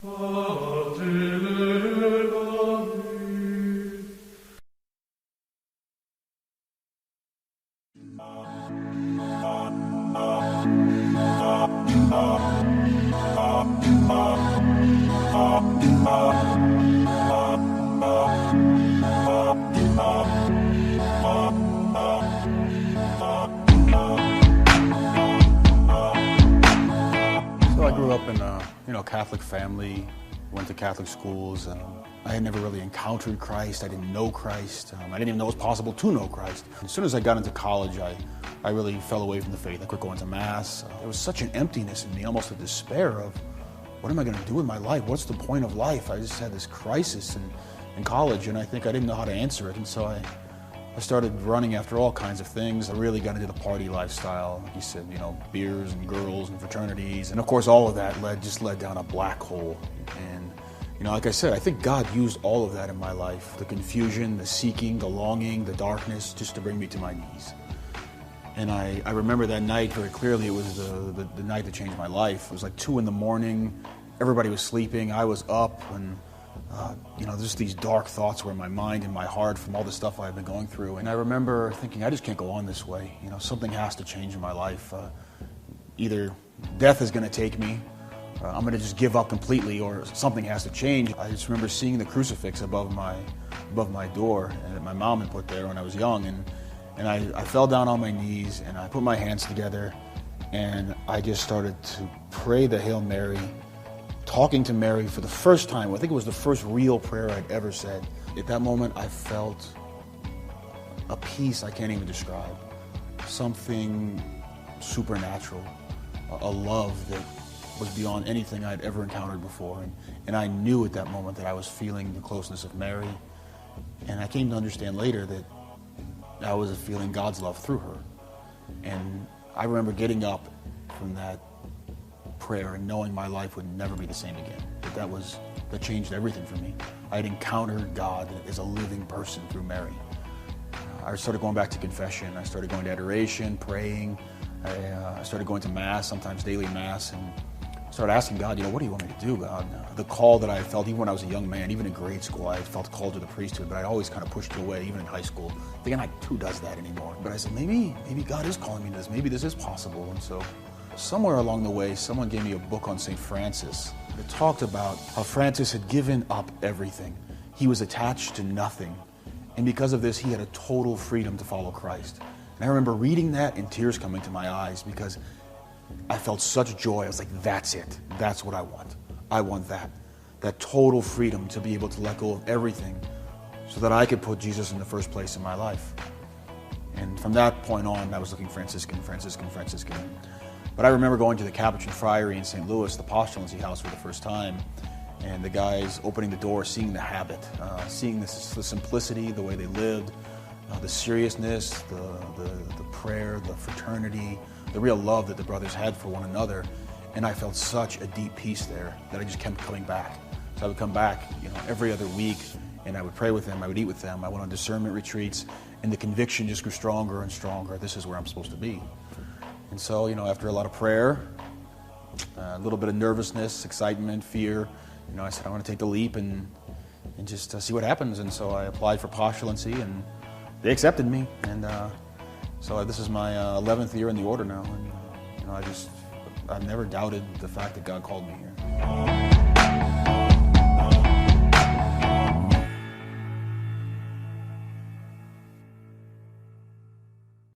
So I grew up in a Catholic family, went to Catholic schools. I had never really encountered Christ. I didn't know Christ. I didn't even know it was possible to know Christ. As soon as I got into college, I really fell away from the faith. I quit going to Mass. There was such an emptiness in me, almost a despair of, what am I going to do with my life? What's the point of life? I just had this crisis in college, and I think I didn't know how to answer it. And so I started running after all kinds of things. I really got into the party lifestyle. Like you said, beers and girls and fraternities. And of course, all of that led down a black hole. And, like I said, I think God used all of that in my life. The confusion, the seeking, the longing, the darkness, just to bring me to my knees. And I remember that night very clearly. It was the night that changed my life. It was like 2 a.m. Everybody was sleeping. I was up, and just these dark thoughts were in my mind and my heart from all the stuff I've been going through. And I remember thinking, I just can't go on this way. Something has to change in my life. Either death is going to take me, I'm going to just give up completely, or something has to change. I just remember seeing the crucifix above my door that my mom had put there when I was young, and I fell down on my knees and I put my hands together and I just started to pray the Hail Mary, talking to Mary for the first time. I think it was the first real prayer I'd ever said. At that moment, I felt a peace I can't even describe. Something supernatural, a love that was beyond anything I'd ever encountered before. And I knew at that moment that I was feeling the closeness of Mary. And I came to understand later that I was feeling God's love through her. And I remember getting up from that prayer and knowing my life would never be the same again. That changed everything for me. I had encountered God as a living person through Mary. I started going back to confession. I started going to adoration, praying. I started going to Mass, sometimes daily Mass, and started asking God, what do you want me to do, God? The call that I felt, even when I was a young man, even in grade school, I felt called to the priesthood, but I always kind of pushed it away, even in high school, thinking, who does that anymore? But I said, maybe God is calling me to this. Maybe this is possible. And so somewhere along the way, someone gave me a book on St. Francis. It talked about how Francis had given up everything. He was attached to nothing. And because of this, he had a total freedom to follow Christ. And I remember reading that and tears coming to my eyes because I felt such joy. I was like, that's it. That's what I want. I want that. That total freedom to be able to let go of everything so that I could put Jesus in the first place in my life. And from that point on, I was looking Franciscan. But I remember going to the Capuchin Friary in St. Louis, the postulancy house, for the first time, and the guys opening the door, seeing the habit, seeing the simplicity, the way they lived, the seriousness, the prayer, the fraternity, the real love that the brothers had for one another. And I felt such a deep peace there that I just kept coming back. So I would come back, every other week, and I would pray with them, I would eat with them, I went on discernment retreats, and the conviction just grew stronger and stronger. This is where I'm supposed to be. And so, after a lot of prayer, a little bit of nervousness, excitement, fear, I said, I want to take the leap and just see what happens. And so I applied for postulancy, and they accepted me. And so this is my 11th year in the order now. And, I've never doubted the fact that God called me here.